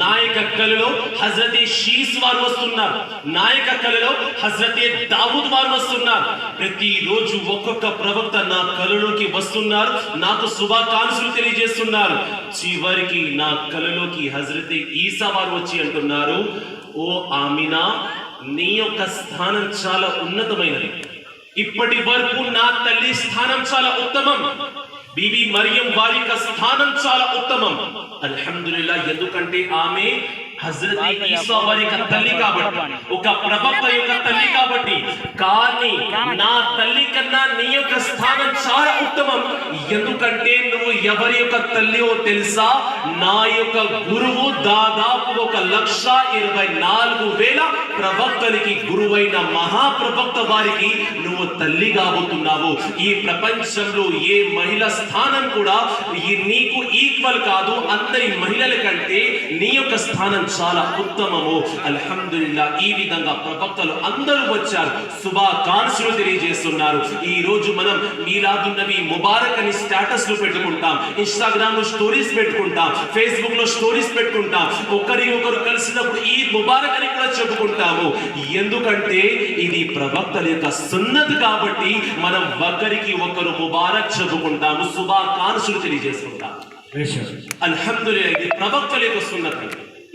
నాయక కళలో హజరతే షీస్ వారు వస్తున్నారు. నాయక కళలో హజరతే దావూద్ వారు వస్తున్నారు. ప్రతిరోజు ఒక్కొక్క ప్రవక్త నా కళలోకి వస్తున్నారు, నాకు శుభాకాంక్షలు తెలియజేస్తున్నారు. చివరికి నా కళలోకి హజరతే ఈసా వారు వచ్చి అంటున్నారు, ఓ ఆమినా, నీ యొక్క స్థానం చాలా ఉన్నతమైనది. ఇప్పటి వరకు నా తల్లి స్థానం చాలా ఉత్తమం, బీబీ మరియం వారి యొక్క స్థానం చాలా ఉత్తమం. అల్హమ్దులిల్లా, ఎందుకంటే ఆమె హజరత్ ఈసా వారి యొక్క తల్లి కాబట్టి, ఒక ప్రవక్త యొక్క తల్లి కాబట్టి. కానీ నా తల్లి కన్నా నీ యొక్క స్థానం చాలా ఉత్తమం. ఎందుకంటే నువ్వు ఎవరి యొక్క తల్లియో తెలుసా? నా యొక్క గురువు దాదాపు 1,24,000 ప్రవక్తలకి గురువైన మహాప్రవక్త వారికి నువ్వు తల్లి కాబోతున్నావు. ఈ ప్రపంచంలో ఏ మహిళ స్థానం కూడా నీకు ఈక్వల్ కాదు. అందరి మహిళల కంటే నీ యొక్క స్థానం చాలా ఉత్తమము. అల్హమ్దులిల్లా, ఈ విధంగా ప్రవక్తలు అందరూ వచ్చారు, శుభాకాంక్షలు తెలియజేస్తున్నారు. ఈ రోజు మనం మీలాదున్ నబీ ముబారక్ అని స్టేటస్ లో పెట్టుకుంటాం, ఇన్స్టాగ్రామ్ లో స్టోరీస్ పెట్టుకుంటాం, ఫేస్బుక్ లో స్టోరీస్ పెట్టుకుంటాం, ఒకరు కలిసినప్పుడు ఈద్ ముబారక్ అని కూడా చెప్పుకుంటాము. ఎందుకంటే ఇది ప్రవక్తల యొక్క సున్నత్ కాబట్టి మనం ఒకరికి ఒకరు ముబారక్ చెప్పుకుంటాము, శుభాకాంక్షలు తెలియజేసుకుంటాం. అల్హమ్దులిల్లా, ఇది ప్రవక్తల యొక్క సున్నత్.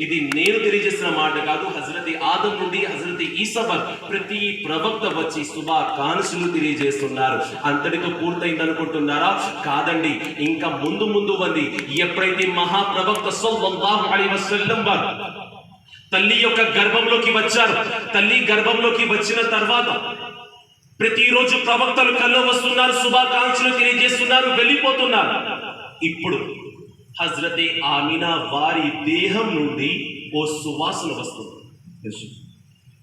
ఇది నేను తెలియజేసిన మాట కాదు. హజరత్ ఆదం నుండి హజరత్ ఈసా వరకు ప్రతి ప్రవక్త వచ్చి శుభాకాంక్షలు తెలియజేస్తున్నారు. అంతటితో పూర్తయింది అనుకుంటున్నారా? కాదండి, ఇంకా ముందు ఉంది. ఎప్పుడైతే మహాప్రవక్త సల్లల్లాహు అలైహి వసల్లం వారు తల్లి యొక్క గర్భంలోకి వచ్చారు, తల్లి గర్భంలోకి వచ్చిన తర్వాత ప్రతిరోజు ప్రవక్తలు కల్లో వస్తున్నారు, శుభాకాంక్షలు తెలియజేస్తున్నారు, వెళ్ళిపోతున్నారు. ఇప్పుడు హజరతే ఆమినా వారి దేహం నుండి ఓ సువాసన వస్తుంది.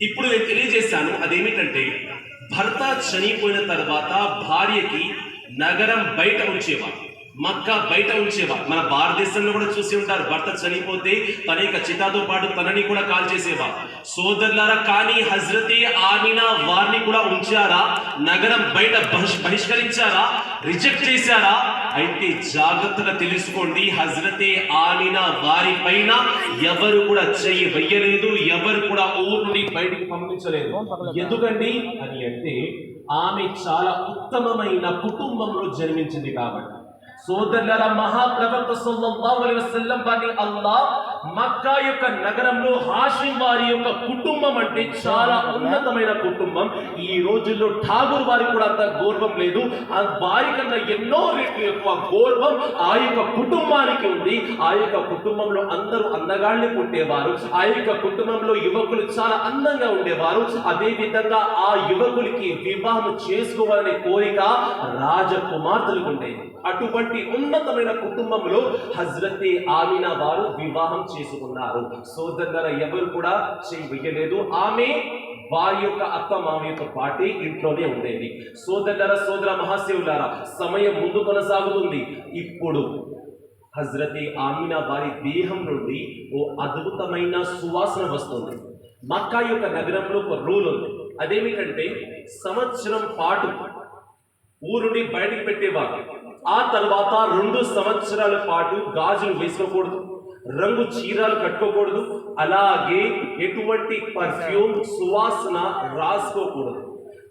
ఇప్పుడు నేను తెలియజేశాను, అదేమిటంటే భర్త చనిపోయిన తర్వాత భార్యకి నగరం బయట ఉంచేవారు, మక్కా బయట ఉంచేవారు. మన భారతదేశంలో కూడా చూసి ఉంటారు, భర్త చనిపోతే తన యొక్క చితాతో పాటు తనని కూడా కాల్ చేసేవారు. సోదరులారా, కానీ హజరతే ఆమినా వారిని కూడా ఉంచారా? నగరం బయట బహిష్కరించారా? రిజెక్ట్ చేశారా? అయితే జాగ్రత్తగా తెలుసుకోండి, హజరతే ఆమినా వారి పైన ఎవరు కూడా చెయ్యి వెయ్యలేదు, ఎవరు కూడా ఊరు నుండి బయటికి పంపించలేదు. ఎందుకండి అని అంటే ఆమె చాలా ఉత్తమమైన కుటుంబంలో జన్మించింది కాబట్టి. సోదరులారా, మహాప్రవక్త సల్లల్లాహు అలైహి వసల్లం వారిని అల్లాహ్ మక్కా యొక్క నగరంలో హాషిం వారి యొక్క కుటుంబం అంటే చాలా ఉన్నతమైన కుటుంబం. ఈ రోజుల్లో ఠాగూర్ వారికి కూడా అంత గౌరవం లేదు, ఆ వారి కన్నా ఎన్నో రెట్లు ఎక్కువ గౌరవం ఆ యొక్క కుటుంబానికి ఉంది. ఆ యొక్క కుటుంబంలో అందరూ అందగాళ్ళని పుట్టేవారు, ఆ యొక్క కుటుంబంలో యువకులు చాలా అందంగా ఉండేవారు. అదే విధంగా ఆ యువకులకి వివాహం చేసుకోవాలనే కోరిక రాజకుమార్తెలకు ఉండేది. అటువంటి ఉన్నతమైన కుటుంబంలో హజరతే ఆమినా వారు వివాహం చేసుకున్నారు. సోదరులారా, ఎవరు కూడా చేయి వెయ్యలేదు. ఆమె వారి యొక్క అత్త మామయ్యతో పాటే ఇంట్లోనే ఉండేది. సోదరులారా, సోదర మహాశివులారా, సమయం ముందు కొనసాగుతుంది. ఇప్పుడు హజరతే ఆమినా వారి దేహం నుండి ఓ అద్భుతమైన సువాసన వస్తుంది. మక్కా యొక్క నగరంలో ఒక రూల్ ఉంది, అదేమిటంటే సంవత్సరం పాటు ఊరుని బయటికి పెట్టేవారు. ఆ తర్వాత 2 సంవత్సరాల పాటు గాజులు వేసుకోకూడదు, రంగు చీరలు కట్టుకోకూడదు, అలాగే ఎటువంటి పర్ఫ్యూమ్ సువాసన రాసుకోకూడదు.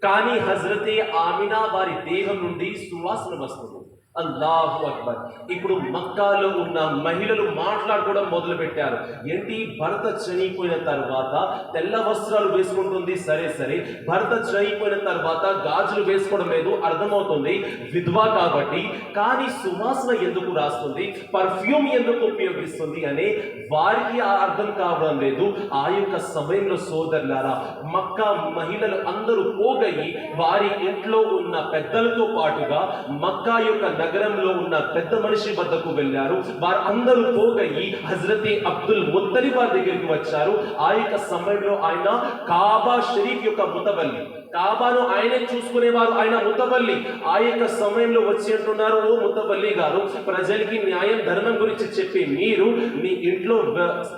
కానీ హజరతే ఆమినా వారి దేహం నుండి సువాసన వస్తుంది. అల్లాహు అక్బర్. ఇప్పుడు మక్కాలో ఉన్న మహిళలు మాట్లాడుకోవడం మొదలు పెట్టారు. ఏంటి, భర్త చనిపోయిన తర్వాత తెల్ల వస్త్రాలు వేసుకుంటుంది, సరే సరే, భర్త చనిపోయిన తర్వాత గాజులు వేసుకోవడం లేదు, అర్థమవుతుంది విధవా కాబట్టి. కానీ సువాసన ఎందుకు రాస్తుంది, పర్ఫ్యూమ్ ఎందుకు ఉపయోగిస్తుంది అని వారికి అర్థం కావడం లేదు. ఆ యొక్క సమయంలో సోదరులారా, మక్కా మహిళలు అందరూ పోగయి వారి ఇంట్లో ఉన్న పెద్దలతో పాటుగా మక్కా యొక్క నగరంలో ఉన్న పెద్ద మనిషి వద్దకు వెళ్ళారు. వారు అందరూ పోగయి హజరతే అబ్దుల్ ముత్తలిబ్ వారి దగ్గరికి వచ్చారు. ఆ యొక్క సమయంలో ఆయన కాబా షరీఫ్ యొక్క ముతవల్లి, కాబాను ఆయనే చూసుకునేవారు, ఆయన ముతవల్లి. ఆ యొక్క సమయంలో వచ్చి అంటున్నారు, ఓ ముతవల్లి గారు, ప్రజలకి న్యాయం ధర్మం గురించి చెప్పి మీరు మీ ఇంట్లో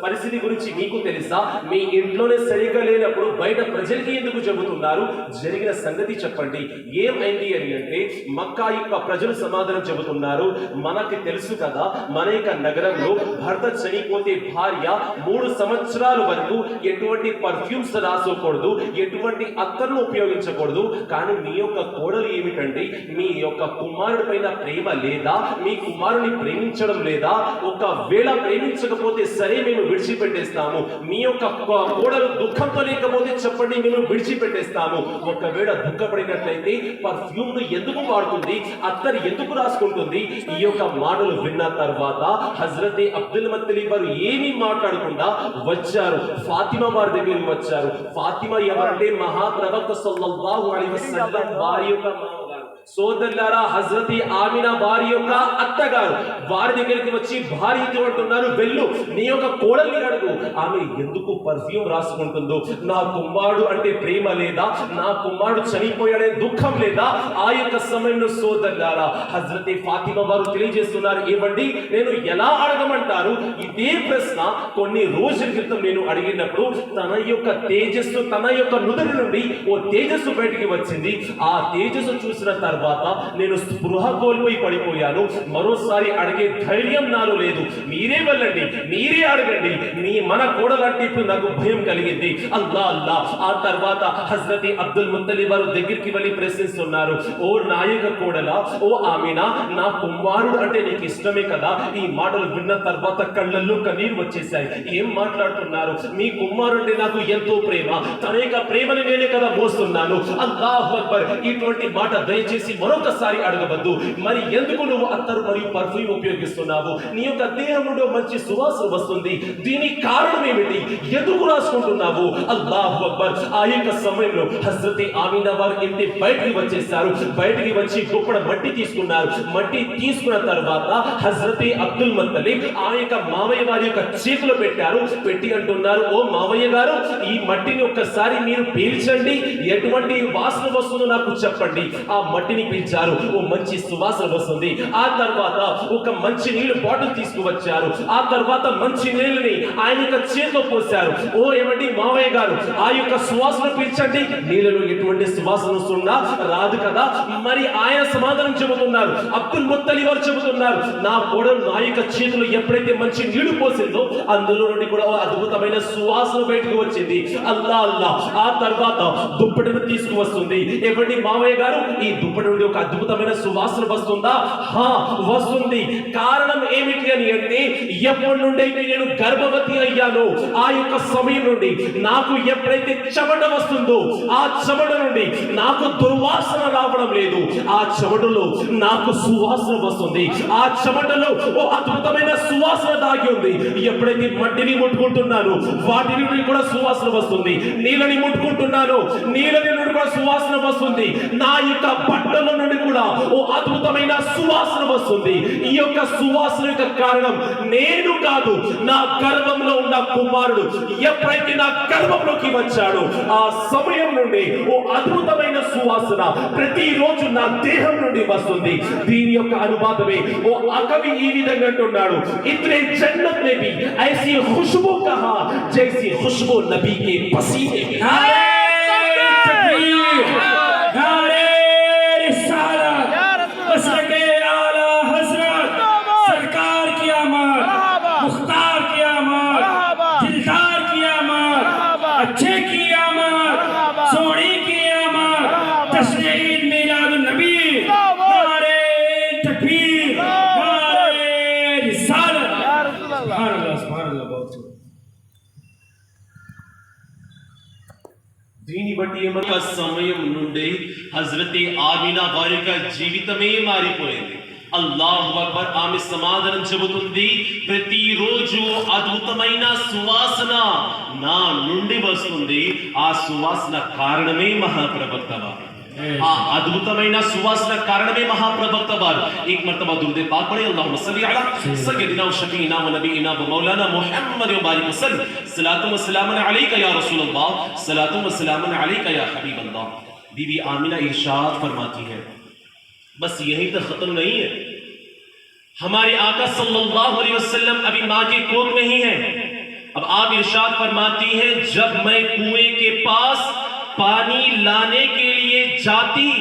పరిస్థితి గురించి మీకు తెలుసా? మీ ఇంట్లోనే సరిగ్గా లేనప్పుడు బయట ప్రజలకి ఎందుకు చెబుతున్నారు? జరిగిన సంగతి చెప్పండి, ఏమైంది అని అంటే మక్కా యొక్క ప్రజలు సమాధానం చెబుతున్నారు, మనకి తెలుసు కదా, మన యొక్క నగరంలో భర్త చనిపోతే భార్య 3 సంవత్సరాల వరకు ఎటువంటి పర్ఫ్యూమ్స్ రాసుకోకూడదు, ఎటువంటి అత్తర్లు ఉపయోగించకూడదు. కానీ మీ యొక్క కోడలు ఏమిటండి, మీ యొక్క కుమారుడి పైన ప్రేమ లేదా? మీ కుమారుని ప్రేమించడం లేదా? ఒకవేళ ప్రేమించకపోతే సరే మేము విడిచిపెట్టేస్తాము. మీ యొక్క కోడలు దుఃఖంతో లేకపోతే చెప్పండి, మేము విడిచిపెట్టేస్తాము. ఒకవేళ దుఃఖపడినట్లయితే పర్ఫ్యూమ్ ఎందుకు వాడుతుంది, అత్తర్ ఎందుకు రాసుకుంటుంది? ఈ యొక్క మాటలు విన్న తర్వాత హజరత్ అబ్దుల్ ముత్తలిబ్ వారు ఏమీ మాట్లాడకుండా వచ్చారు, ఫాతిమా వారి దగ్గరికి వచ్చారు. ఫాతిమా ఎవరంటే మహాప్రవక్త సల్లల్లాహు అలైహి వసల్లం వారి యొక్క సోదరులారా, హజరత్ ఆమినా వారి యొక్క అత్తగారు. వారి దగ్గరికి వచ్చి భార్యతో అంటున్నారు, వెళ్ళు నీ యొక్క కోడల్ని అడుగు, ఆమె ఎందుకు పర్ఫ్యూమ్ రాసుకుంటుందో, నా కుమారుడు అంటే ప్రేమ లేదా, నా కుమారుడు చనిపోయాడే దుఃఖం లేదా? ఆ యొక్క సమయంలో సోదరులారా హజరత్ ఫాతిమా వారు తెలియజేస్తున్నారు, ఏమండి నేను ఎలా అడగమంటారు? ఇదే ప్రశ్న కొన్ని రోజుల క్రితం నేను అడిగినప్పుడు తన యొక్క తేజస్సు, తన యొక్క నుదురు నుండి ఓ తేజస్సు బయటికి వచ్చింది. ఆ తేజస్సు చూసిన తర్వాత నేను స్పృహ కోల్పోయి పడిపోయాను. మరోసారి అడిగే ధైర్యం నాలో లేదు. మీరే వెళ్ళండి, మీరే అడగండి, మన కోడలంటే ఇప్పుడు నాకు భయం కలిగింది. అల్లా అల్లా. ఆ తర్వాత హజరత్ అబ్దుల్ ముత్తలిబ్ వారు దగ్గరికి వెళ్ళి ప్రశ్నిస్తున్నారు, ఓ నాయక కోడలా, ఓ ఆమినా, నా కుమారుడు అంటే నీకు ఇష్టమే కదా? ఈ మాటలు విన్న తర్వాత కళ్ళల్లో కన్నీరు వచ్చేసాయి. ఏం మాట్లాడుతున్నారు? మీ కుమారుడు అంటే నాకు ఎంతో ప్రేమ, తన యొక్క ప్రేమని నేనే కదా మోస్తున్నాను. అల్లాహు అక్బర్. ఇటువంటి మాట దయచేసి మరొకసారి అడగవద్దు. మరి ఎందుకు నువ్వు అత్తరు మరియు పర్ఫ్యూమ్ ఉపయోగిస్తున్నావు? నీ యొక్క దేహంలో మంచి సువాసన వస్తుంది, దీనికి కారణం ఏమిటి? ఎందుకు రాసుకుంటున్నావు? అల్లాహు అక్బర్. ఆ యొక్క సమయంలో హజరత్ ఆమినా వారు ఇంటి బయటికి వచ్చేసారు. బయటికి వచ్చి గొప్ప మట్టి తీసుకున్నారు. మట్టి తీసుకున్న తర్వాత హజరత్ అబ్దుల్ ముత్తలిబ్ ఆ యొక్క మావయ్య వారి యొక్క చేతిలో పెట్టారు. పెట్టి అంటున్నారు, ఓ మావయ్య గారు, ఈ మట్టిని ఒక్కసారి మీరు పీల్చండి, ఎటువంటి వాసన వస్తుందో నాకు చెప్పండి. ఆ మట్టిని పీల్చారు, ఓ మంచి సువాసన వస్తుంది. ఆ తర్వాత ఒక మంచి నీళ్లు బాటిల్ తీసుకువచ్చారు. ఆ తర్వాత మంచి నీళ్ళని ఆయన యొక్క చేతిలో పోశారు. ఓ ఏమండి మావయ్య గారు, ఆ యొక్క సువాసన పీల్చండి. నీళ్ళలో ఎటువంటి సువాసన వస్తుందా? రాదు కదా. మరి ఆయన సమాధానం చెబుతున్నారు, అబ్దుల్ ముత్తలిబ్ వారు చెబుతున్నారు, నా కోడలు నా యొక్క చేతిలో ఎప్పుడైతే మంచి నీళ్లు పోసిందో అందులో నుండి కూడా అద్భుతమైన సువాసన బయటకు వచ్చింది. అల్లా అల్లా. ఆ తర్వాత దుప్పటిని తీసుకువస్తుంది. ఏమండి మావయ్య గారు, ఈ దుప్పటి నుండి ఒక అద్భుతమైన సువాసన వస్తుందా? వస్తుంది. కారణం ఏమిటి అని అంటే ఎప్పటి నుండి అయితే నేను గర్భవతి అయ్యానో ఆ యొక్క సమయం నుండి నాకు ఎప్పుడైతే చెమట వస్తుందో ఆ చెమట నుండి నాకు దుర్వాసన రావడం లేదు. ఆ చెమటలో నాకు సువాసన వస్తుంది. ఆ చెమటలో ఓ అద్భుతమైన సువాసన దాగి ఉంది. ఎప్పుడైతే మట్టిని ముట్టుకుంటున్నాను వాటి నుండి కూడా సువాసన వస్తుంది. నీళ్ళని ముట్టుకుంటున్నాను, నీళ్ళ నుండి కూడా సువాసన వస్తుంది. నా యొక్క బట్టల నుండి కూడా ఓ అద్భుతమైన సువాసన వస్తుంది. ఈ యొక్క సువాసన యొక్క కారణం నేను కాదు, నా గర్భంలో ఉన్న కుమారుడు ఎప్పుడైతే నా గర్భంలోకి వచ్చాడో ఆ సమయం నుండి ఓ అద్భుతమైన సువాసన ప్రతిరోజు నా దేహం నుండి వస్తుంది. దీని యొక్క అనువాదమే ఓ కవి ఈ విధంగా అంటున్నాడు, ఇతనే జన్నత్ మే భీ ఐసీ ఖుష్బూ కహా జైసీ ఖుష్బూ నబీ కే పసీనే మే. अच्छे की आमद, सोनी की आमद, तस्लीम मिलाद नबी, नारे तकबीर, नारे रिसालत, सुभान अल्लाह बहुत। దీని బట్టి ఏమన్నా సమయం నుండి హజరత్ ఆమినా వారి యొక్క జీవితమే మారిపోయింది. అల్లాహు అక్బర్. ఆమె సమాధానం చెబుతుంది, ప్రతిరోజు అద్భుతమైన సువాసన నా నుండి వస్తుంది. ఆ సువాసన కారణమే మహాప్రవక్త వారు. ఆ అద్భుతమైన సువాసన కారణమే మహాప్రవక్త వారు. एक मर्तबा दुरूद पाक पढ़े, अल्लाहुम्मा सल्ली अला सय्यदिना व शफीना व नबीना व मौलाना मुहम्मद व बारिक वसल्लम, सलातु व सलामुन अलैका या रसूल अल्लाह, सलातु व सलामुन अलैका या हबीब अल्लाह। बीबी आमिना इरशाद फरमाती है, बस यही तो खत्म नहीं है, हमारे आका सल्लल्लाहु अलैहि वसल्लम अभी माँ के कोख में ही है। अब आप इरशाद फरमाती हैं, जब मैं कुएं के पास पानी लाने के लिए जाती,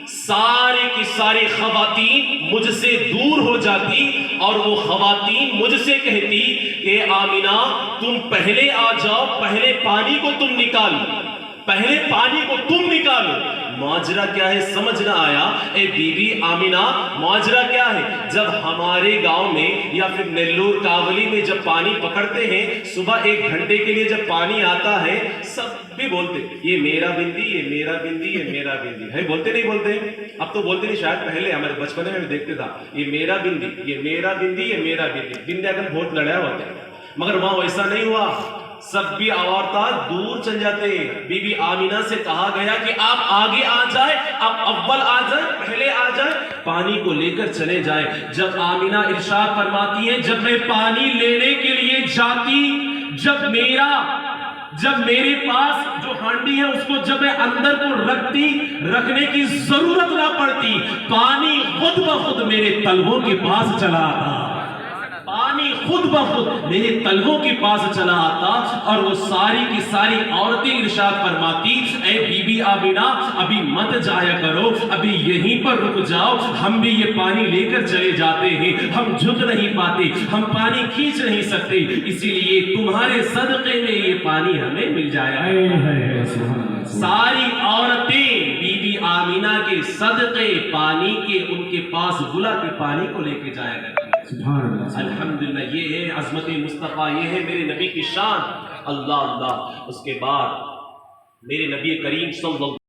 सारे की सारी खवातीन मुझसे दूर हो जाती और वो खवातीन मुझसे कहती कि आमिना तुम पहले आ जाओ, पहले पानी को तुम निकालो, पहले पानी को तुम निकालो। माजरा क्या है समझ ना आया। ए बीबी आमिना, माजरा क्या है? जब हमारे गांव में या फिर नेल्लोर कावली में जब पानी पकड़ते हैं, सुबह 1 घंटे के लिए जब पानी आता है, सब भी बोलते ये मेरा बिंदी, ये मेरा बिंदी, ये मेरा बिंदी है, बोलते नहीं बोलते? अब तो बोलते नहीं, शायद पहले हमारे बचपन में देखते था, ये मेरा बिंदी, ये मेरा बिंदी, ये मेरा बिंदी। बिंदी अगर बहुत लड़ा होते हैं, मगर वहां वैसा नहीं हुआ, सब भी औरतें दूर चल जाते। बीबी आमिना से कहा गया कि आप आगे आ जाए, आप अव्वल आ जाए, पहले आ जाए, पानी को लेकर चले जाए। जब आमिना इरशाद फरमाती है, जब मैं पानी लेने के लिए जाती, जब मेरे पास जो हांडी है उसको जब मैं अंदर को रखने की जरूरत ना पड़ती, पानी खुद ब खुद मेरे तलवों के पास चला आता, पानी खुद ब खुद मेरे तलवों के पास चला आता। और वो सारी की सारी औरतें इरशाद फरमाती, ऐ बीबी आमिना अभी मत जाया करो, अभी यहीं पर रुक जाओ, हम भी ये पानी लेकर चले जाते हैं, हम झुक नहीं पाते, हम पानी खींच नहीं सकते, इसीलिए तुम्हारे सदके में ये पानी हमें मिल जाएगा। सारी औरतें बीबी आमिना के सदके पानी के उनके पास बुला के पानी को लेके जाया करती। अल्हम्दुलिल्लाह, ये है अज़मत मुस्तफ़ा, ये है मेरे नबी की शान। अल्लाह अल्लाह। उसके बाद मेरे नबी करीम सल्लल्लाहु